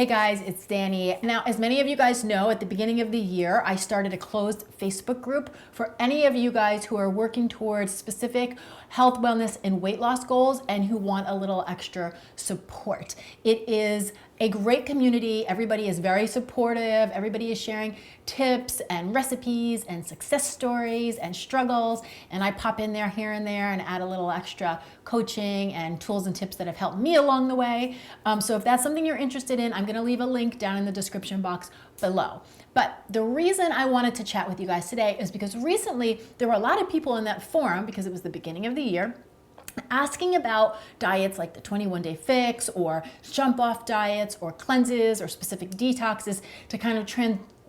Hey guys, it's Danny. Now, as many of you guys know, at the beginning of the year, I started a closed Facebook group for any of you guys who are working towards specific health, wellness, and weight loss goals and who want a little extra support. It is a great community. Everybody is very supportive. Everybody is sharing tips and recipes and success stories and struggles. And I pop in there here and there and add a little extra coaching and tools and tips that have helped me along the way. So if that's something you're interested in, I'm gonna leave a link down in the description box below. But the reason I wanted to chat with you guys today is because recently there were a lot of people in that forum, because it was the beginning of the year, asking about diets like the 21-day fix or jump off diets or cleanses or specific detoxes to kind of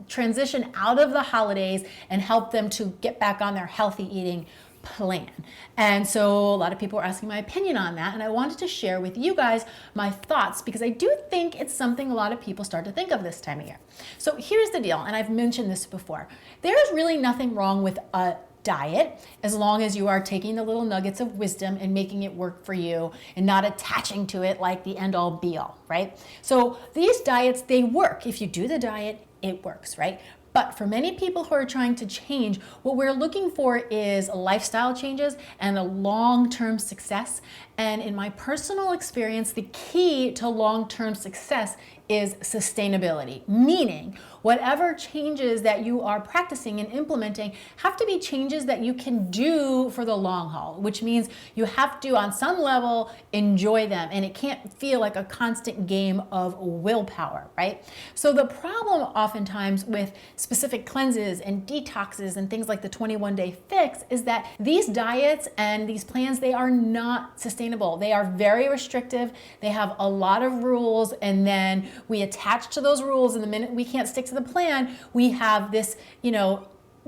transition out of the holidays and help them to get back on their healthy eating plan. And so a lot of people were asking my opinion on that, and I wanted to share with you guys my thoughts because I do think it's something a lot of people start to think of this time of year. So here's the deal, and I've mentioned this before. There's really nothing wrong with a diet as long as you are taking the little nuggets of wisdom and making it work for you and not attaching to it like the end all be all, right? So these diets, they work. If you do the diet, it works, right? But for many people who are trying to change, what we're looking for is lifestyle changes and a long-term success. And in my personal experience, the key to long-term success is sustainability, meaning whatever changes that you are practicing and implementing have to be changes that you can do for the long haul, which means you have to, on some level, enjoy them, and it can't feel like a constant game of willpower, right? So the problem oftentimes with specific cleanses and detoxes and things like the 21-day fix is that these diets and these plans, they are not sustainable. They are very restrictive. They have a lot of rules, and then we attach to those rules, and the minute we can't stick to the plan, we have this,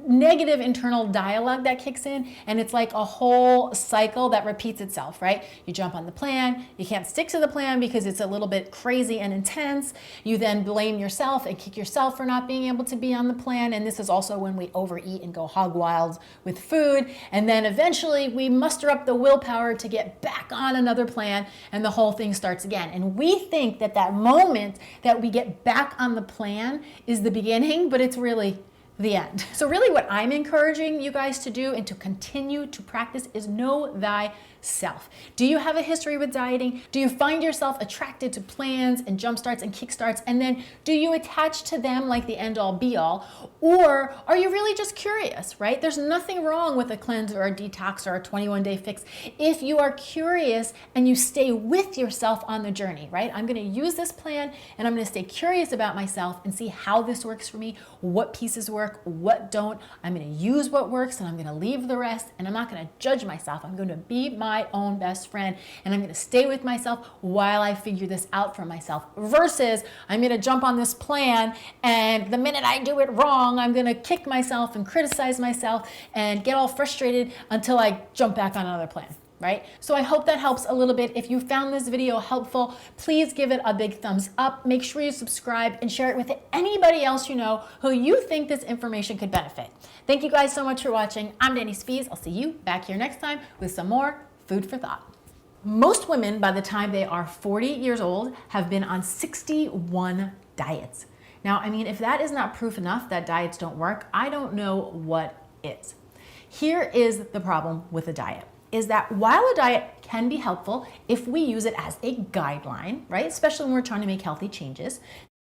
negative internal dialogue that kicks in, and it's like a whole cycle that repeats itself, right? You jump on the plan, you can't stick to the plan because it's a little bit crazy and intense. You then blame yourself and kick yourself for not being able to be on the plan, and this is also when we overeat and go hog wild with food, and then eventually we muster up the willpower to get back on another plan, and the whole thing starts again. And we think that that moment that we get back on the plan is the beginning, but it's really the end. So really what I'm encouraging you guys to do and to continue to practice is know thyself. Do you have a history with dieting? Do you find yourself attracted to plans and jump starts and kick starts? And then do you attach to them like the end all be all? Or are you really just curious, right? There's nothing wrong with a cleanse or a detox or a 21-day fix if you are curious and you stay with yourself on the journey, right? I'm gonna use this plan and I'm gonna stay curious about myself and see how this works for me, what pieces work, what don't. I'm going to use what works and I'm going to leave the rest, and I'm not going to judge myself. I'm going to be my own best friend, and I'm going to stay with myself while I figure this out for myself, versus I'm going to jump on this plan and the minute I do it wrong, I'm going to kick myself and criticize myself and get all frustrated until I jump back on another plan. Right? So I hope that helps a little bit. If you found this video helpful, please give it a big thumbs up. Make sure you subscribe and share it with anybody else you know who you think this information could benefit. Thank you guys so much for watching. I'm Danny Spies. I'll see you back here next time with some more food for thought. Most women, by the time they are 40 years old, have been on 61 diets. Now, I mean, if that is not proof enough that diets don't work, I don't know what is. Here is the problem with a diet. Is that while a diet can be helpful if we use it as a guideline, right? Especially when we're trying to make healthy changes,